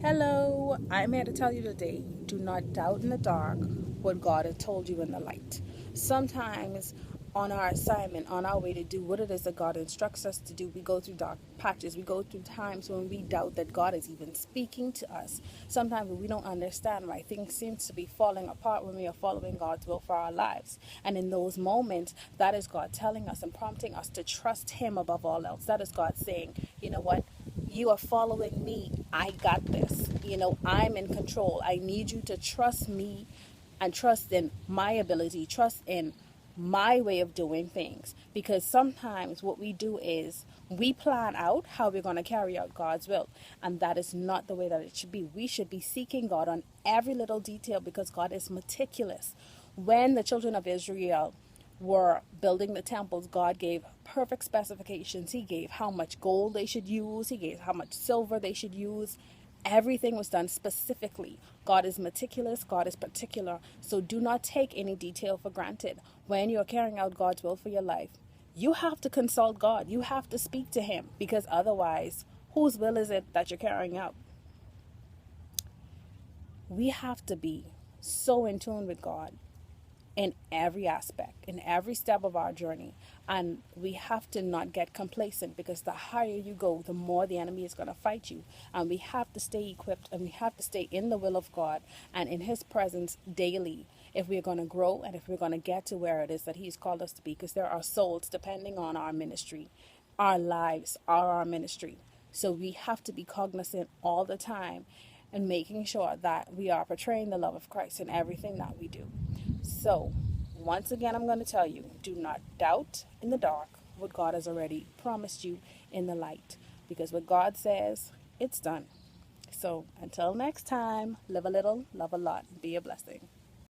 Hello, I'm here to tell you today, do not doubt in the dark what God has told you in the light. Sometimes on our assignment, on our way to do what it is that God instructs us to do, we go through dark patches. We go through times when we doubt that God is even speaking to us. Sometimes we don't understand why things seem to be falling apart when we are following God's will for our lives. And in those moments, that is God telling us and prompting us to trust Him above all else. That is God saying, you know what? You are following me. I got this. I'm in control. I need you to trust me and trust in my ability, trust in my way of doing things. Because sometimes what we do is we plan out how we're going to carry out God's will. And that is not the way that it should be. We should be seeking God on every little detail because God is meticulous. When the children of Israel were building the temples, God gave perfect specifications. He gave how much gold they should use, He gave how much silver they should use. Everything was done specifically. God is meticulous, God is particular. So do not take any detail for granted when you're carrying out God's will for your life. You have to consult God, you have to speak to Him, because otherwise, whose will is it that you're carrying out? We have to be so in tune with God in every aspect, in every step of our journey. And we have to not get complacent, because the higher you go, the more the enemy is going to fight you. And we have to stay equipped, and we have to stay in the will of God and in His presence daily if we're going to grow and if we're going to get to where it is that He's called us to be, because there are souls depending on our ministry. Our lives are our ministry. So we have to be cognizant all the time and making sure that we are portraying the love of Christ in everything that we do. So, once again, I'm going to tell you, do not doubt in the dark what God has already promised you in the light. Because what God says, it's done. So, until next time, live a little, love a lot, be a blessing.